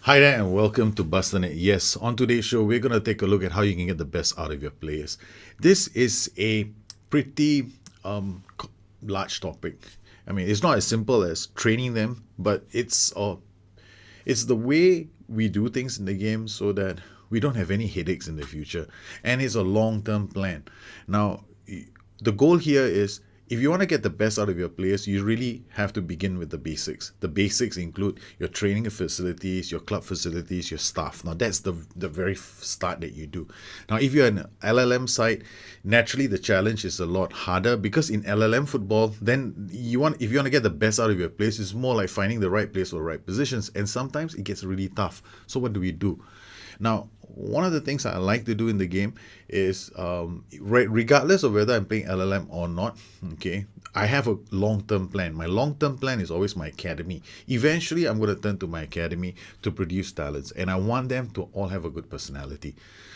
Hi there and welcome to Bustthenet. Yes, on today's show, we're going to take a look at how you can get the best out of your players. This is a pretty large topic. I mean, it's not as simple as training them, but it's the way we do things in the game so that we don't have any headaches in the future. And it's a long-term plan. Now, the goal here is if you want to get the best out of your players, you really have to begin with the basics. The basics include your training facilities, your club facilities, your staff. Now, that's the very start that you do. Now, if you're an LLM side, naturally the challenge is a lot harder because in LLM football, then if you want to get the best out of your players, it's more like finding the right place or the right positions. And sometimes it gets really tough. So what do we do? Now, one of the things I like to do in the game is, regardless of whether I'm playing LLM or not, okay, I have a long-term plan. My long-term plan is always my academy. Eventually, I'm going to turn to my academy to produce talents, and I want them to all have a good personality.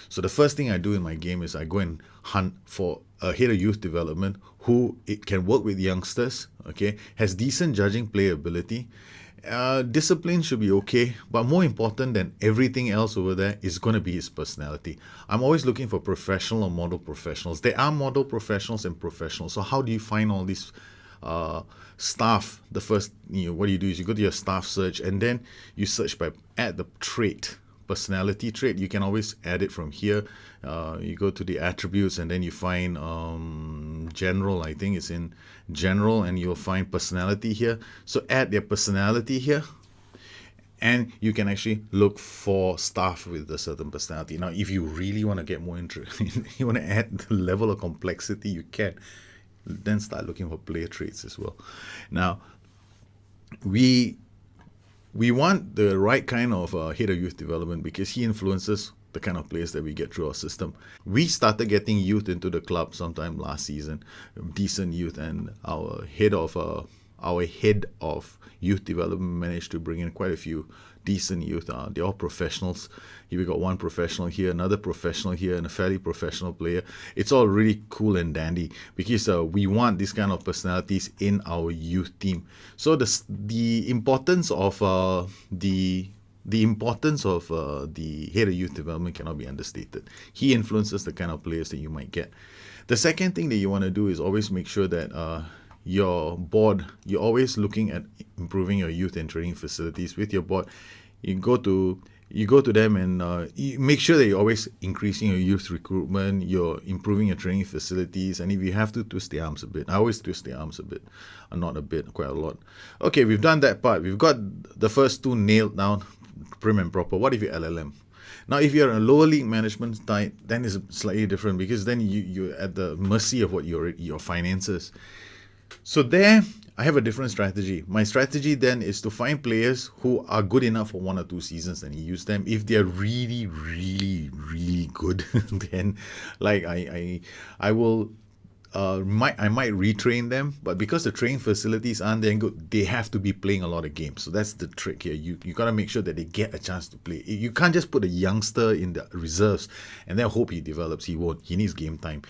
So the first thing I do in my game is I go and hunt for a head of youth development who it can work with youngsters, okay, has decent judging player ability. Discipline should be okay, but more important than everything else over there is going to be his personality. I'm always looking for professional or model professionals. There are model professionals and professionals. So how do you find all these staff? The first, what do you go to your staff search, and then you search by add the trait. Personality trait, you can always add it from here. You go to the attributes and then you find general. I think it's in general, and you'll find personality here. So add their personality here, and you can actually look for staff with a certain personality. Now, if you really want to get more interested, you want to add the level of complexity, you can then start looking for player traits as well. Now, we want the right kind of head of youth development because he influences the kind of players that we get through our system. We started getting youth into the club sometime last season, decent youth, and our head of youth development managed to bring in quite a few decent youth. They're all professionals. Here we got one professional here, another professional here, and a fairly professional player. It's all really cool and dandy because we want these kind of personalities in our youth team. So the importance of the head of youth development cannot be understated. He influences the kind of players that you might get. The second thing that you want to do is always make sure that your board, you're always looking at improving your youth and training facilities with your board. You go to them and you make sure that you're always increasing your youth recruitment, you're improving your training facilities, and if you have to, twist the arms a bit. I always twist the arms a bit, not a bit, quite a lot. Okay, we've done that part. We've got the first two nailed down, prim and proper. What if you're LLM? Now, if you're a lower league management type, then it's slightly different because then you're at the mercy of what your finances. So there, I have a different strategy. My strategy then is to find players who are good enough for 1 or 2 seasons and use them. If they're really, really, really good, then like I will I might retrain them, but because the training facilities aren't that good, they have to be playing a lot of games. So that's the trick here. You got to make sure that they get a chance to play. You can't just put a youngster in the reserves and then hope he develops. He won't. He needs game time.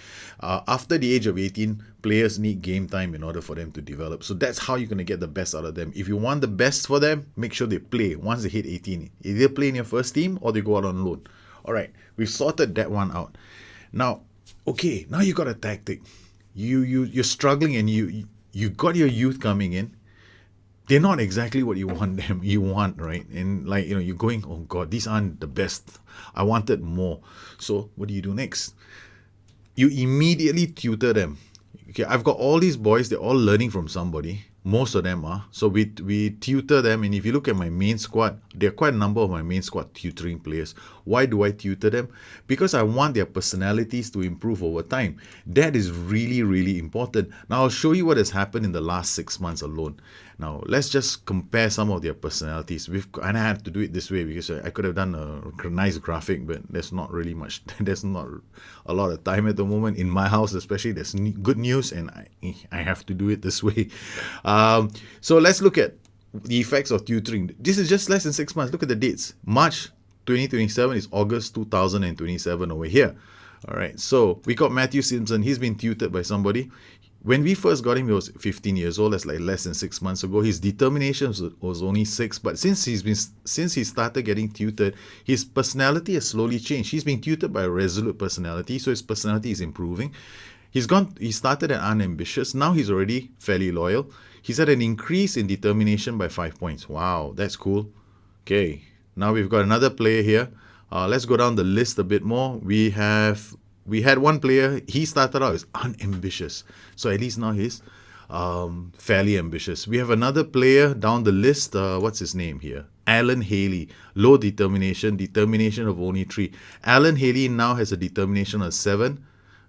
After the age of 18, players need game time in order for them to develop. So that's how you're going to get the best out of them. If you want the best for them, make sure they play once they hit 18. Either play in your first team or they go out on loan. All right, we've sorted that one out. Now, okay, now you got a tactic. You're struggling and you got your youth coming in. They're not exactly what you want, right? And like, you're going, oh God, these aren't the best. I wanted more. So what do you do next? You immediately tutor them. Okay, I've got all these boys, they're all learning from somebody. Most of them are. So we tutor them, and if you look at my main squad, there are quite a number of my main squad tutoring players. Why do I tutor them? Because I want their personalities to improve over time. That is really, really important. Now I'll show you what has happened in the last 6 months alone. Now let's just compare some of their personalities. And I had to do it this way because I could have done a nice graphic, but there's not really much. There's not a lot of time at the moment in my house, especially. There's good news, and I have to do it this way. So let's look at the effects of tutoring. This is just less than 6 months. Look at the dates. March 2027 is August 2027 over here. All right. So we got Matthew Simpson. He's been tutored by somebody. When we first got him, he was 15 years old. That's like less than 6 months ago. His determination was only 6, but since he started getting tutored, his personality has slowly changed. He's being tutored by a resolute personality, so his personality is improving. He started at unambitious. Now he's already fairly loyal. He's had an increase in determination by 5 points. Wow, that's cool. Okay, now we've got another player here. Let's go down the list a bit more. We had one player. He started out as unambitious, so at least now he's fairly ambitious. We have another player down the list. What's his name here? Alan Halley. Low determination of only 3. Alan Halley now has a determination of 7.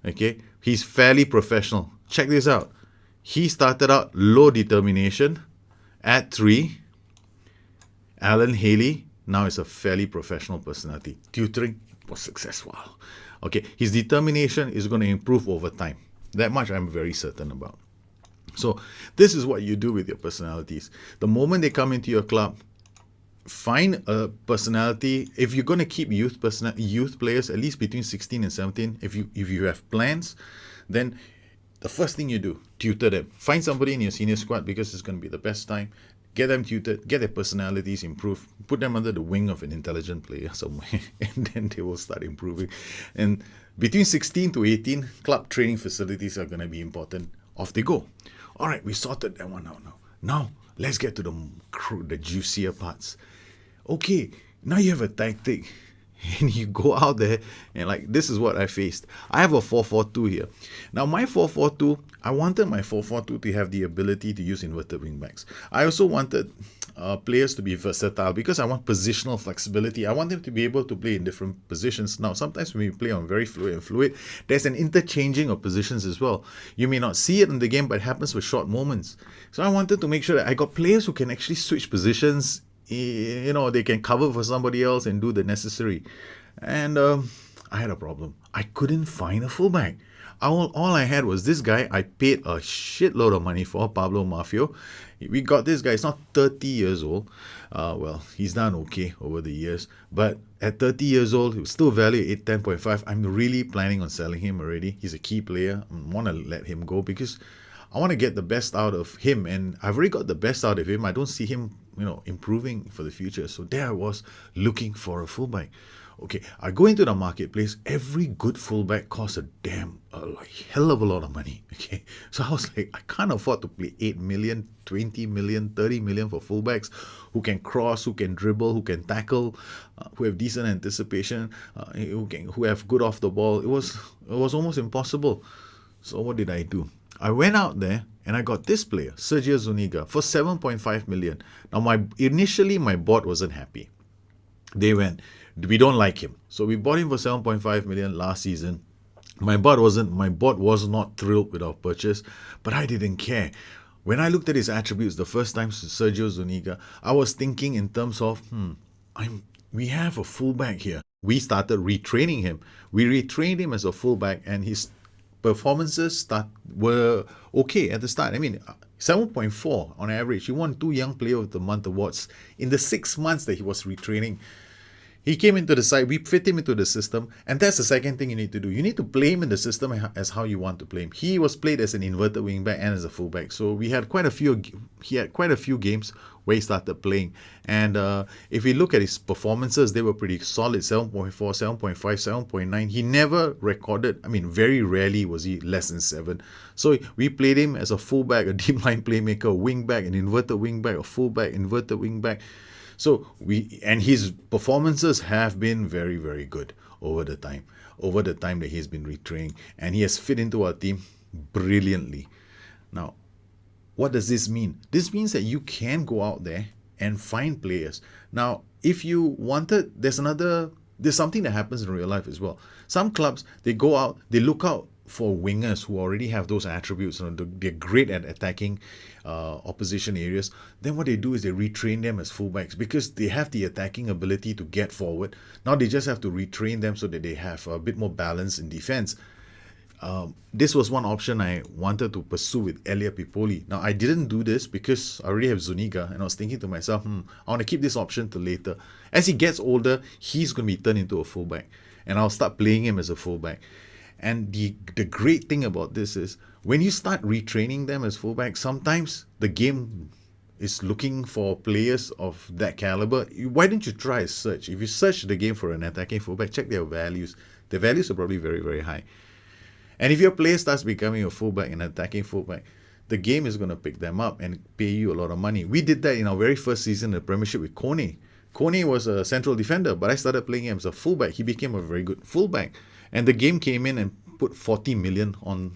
Okay, he's fairly professional. Check this out. He started out low determination at 3. Alan Halley now is a fairly professional personality. Tutoring was successful. Okay, his determination is going to improve over time. That much I'm very certain about. So this is what you do with your personalities. The moment they come into your club, find a personality. If you're going to keep youth players, at least between 16 and 17, if you have plans, then the first thing you do, tutor them. Find somebody in your senior squad, because it's going to be the best time. Get them tutored, get their personalities improved, put them under the wing of an intelligent player somewhere, and then they will start improving. And between 16 to 18, club training facilities are going to be important. Off they go. All right, we sorted that one out now. Now, let's get to the juicier parts. Okay, now you have a tactic. And you go out there and this is what I faced. I have a 4-4-2 here. Now my 4-4-2, I wanted my 4-4-2 to have the ability to use inverted wingbacks. I also wanted players to be versatile, because I want positional flexibility. I want them to be able to play in different positions. Now sometimes when we play on very fluid, there's an interchanging of positions as well. You may not see it in the game, but it happens for short moments. So I wanted to make sure that I got players who can actually switch positions. They can cover for somebody else and do the necessary. And I had a problem. I couldn't find a fullback. All I had was this guy I paid a shitload of money for, Pablo Mafio. We got this guy. He's not 30 years old. He's done okay over the years. But at 30 years old, he was still valued at 10.5. I'm really planning on selling him already. He's a key player. I want to let him go because I want to get the best out of him. And I've already got the best out of him. I don't see him improving for the future. So there I was looking for a fullback. Okay, I go into the marketplace. Every good fullback costs a hell of a lot of money. Okay, so I was like, I can't afford to pay 8 million, 20 million, 30 million for fullbacks who can cross, who can dribble, who can tackle, who have decent anticipation, who have good off the ball. It was almost impossible. So what did I do? I went out there and I got this player, Sergio Zuniga, for 7.5 million. Now, initially my board wasn't happy. They went, we don't like him. So we bought him for 7.5 million last season. My board was not thrilled with our purchase, but I didn't care. When I looked at his attributes the first time, Sergio Zuniga, I was thinking in terms of, we have a fullback here. We started retraining him. We retrained him as a fullback, and his performances were okay at the start. 7.4 on average. He won 2 Young Player of the Month awards in the 6 months that he was retraining. He came into the side, we fit him into the system, and that's the second thing you need to do. You need to play him in the system as how you want to play him. He was played as an inverted wingback and as a fullback, so he had quite a few games where he started playing. And if we look at his performances, they were pretty solid. 7.4, 7.5, 7.9. He never recorded, very rarely was he less than 7. So we played him as a fullback, a deep line playmaker, a wingback, an inverted wingback, a fullback, inverted wingback. So his performances have been very, very good over the time that he's been retraining, and he has fit into our team brilliantly. Now, what does this mean? This means that you can go out there and find players. Now, if you wanted, there's something that happens in real life as well. Some clubs, they go out, they look out for wingers who already have those attributes. They're great at attacking opposition areas. Then what they do is they retrain them as fullbacks because they have the attacking ability to get forward. Now they just have to retrain them so that they have a bit more balance in defense. This was one option I wanted to pursue with Elia Pipoli. Now I didn't do this because I already have Zuniga, and I was thinking to myself, I want to keep this option till later. As he gets older, he's going to be turned into a fullback, and I'll start playing him as a fullback. And the great thing about this is when you start retraining them as fullback, sometimes the game is looking for players of that caliber. Why don't you try a search? If you search the game for an attacking fullback, check their values. Their values are probably very, very high. And if your player starts becoming a fullback, an attacking fullback, the game is going to pick them up and pay you a lot of money. We did that in our very first season in the Premiership with Kone. Kone was a central defender, but I started playing him as a fullback. He became a very good fullback. And the game came in and put 40 million on.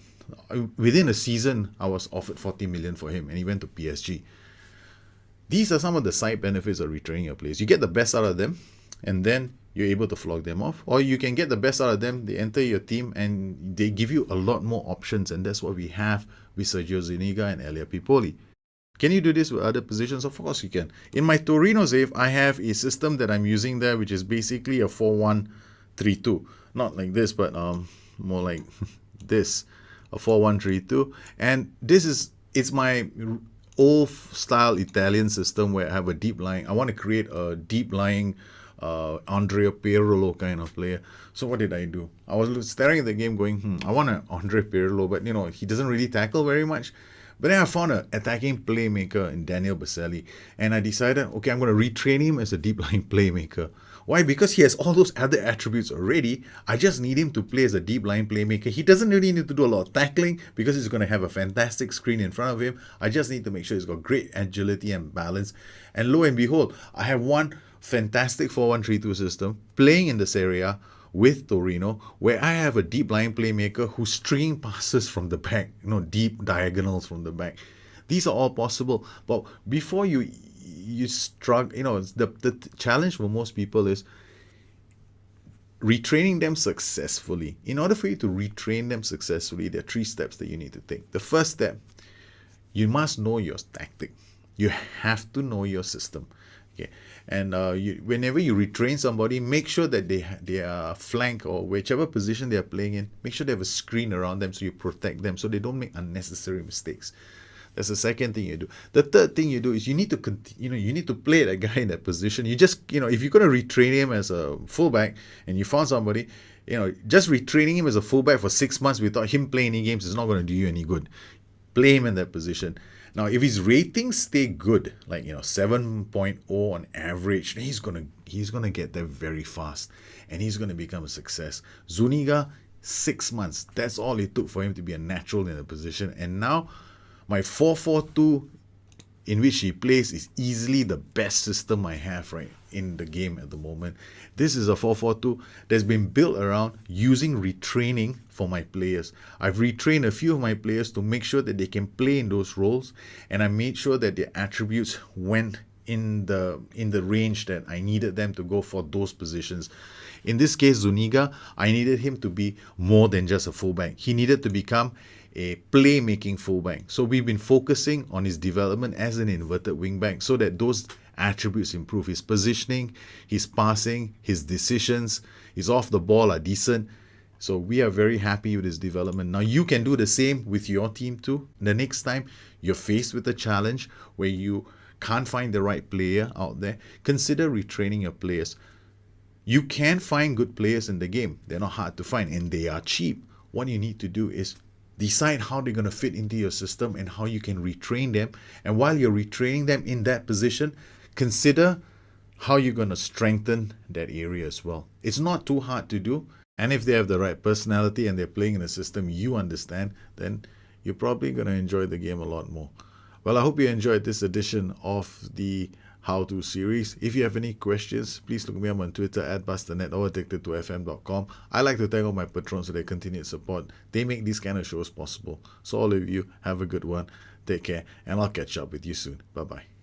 Within a season, I was offered 40 million for him, and he went to PSG. These are some of the side benefits of retraining your players. You get the best out of them, and then you're able to flog them off. Or you can get the best out of them, they enter your team, and they give you a lot more options, and that's what we have with Sergio Zuniga and Elia Pipoli. Can you do this with other positions? Of course you can. In my Torino save, I have a system that I'm using there, which is basically a 4-1-3-2. Not like this, but more like this, a 4-1-3-2. And it's my old style Italian system where I have a deep lying. I want to create a deep lying Andrea Pirlo kind of player. So what did I do? I was staring at the game going, I want an Andrea Pirlo, but he doesn't really tackle very much. But then I found an attacking playmaker in Daniel Baselli, and I decided, okay, I'm going to retrain him as a deep lying playmaker. Why? Because he has all those other attributes already. I just need him to play as a deep line playmaker. He doesn't really need to do a lot of tackling because he's going to have a fantastic screen in front of him. I just need to make sure he's got great agility and balance. And lo and behold, I have one fantastic 4-1-3-2 system playing in the Serie A with Torino, where I have a deep line playmaker who's stringing passes from the back, deep diagonals from the back. These are all possible. But before you struggle, the challenge for most people is retraining them successfully. In order for you to retrain them successfully, there are 3 steps that you need to take. The first step, you must know your tactic. You have to know your system. Okay, and whenever you retrain somebody, make sure that they are flank or whichever position they are playing in, make sure they have a screen around them so you protect them so they don't make unnecessary mistakes. That's the second thing you do. The third thing you do is you need to you need to play that guy in that position. You just if you're going to retrain him as a fullback and you found somebody, just retraining him as a fullback for 6 months without him playing any games is not going to do you any good. Play him in that position. Now, if his ratings stay good, like 7.0 on average, then he's gonna get there very fast, and he's gonna become a success. Zuniga, 6 months. That's all it took for him to be a natural in a position. And now, my 4-4-2 in which he plays is easily the best system I have right in the game at the moment. This is a 4-4-2 that's been built around using retraining for my players. I've retrained a few of my players to make sure that they can play in those roles, and I made sure that their attributes went in the range that I needed them to go for those positions. In this case, Zuniga, I needed him to be more than just a fullback. He needed to become a playmaking fullback. So we've been focusing on his development as an inverted wingback so that those attributes improve. His positioning, his passing, his decisions, his off the ball are decent. So we are very happy with his development. Now you can do the same with your team too. The next time you're faced with a challenge where you can't find the right player out there, consider retraining your players. You can find good players in the game. They're not hard to find and they are cheap. What you need to do is decide how they're going to fit into your system and how you can retrain them. And while you're retraining them in that position, consider how you're going to strengthen that area as well. It's not too hard to do. And if they have the right personality and they're playing in a system you understand, then you're probably going to enjoy the game a lot more. Well, I hope you enjoyed this edition of the How To series. If you have any questions, please look me up on Twitter at Bustthenet or addictedtofm.com. I like to thank all my patrons for their continued support. They make these kind of shows possible. So all of you, have a good one. Take care, and I'll catch up with you soon. Bye-bye.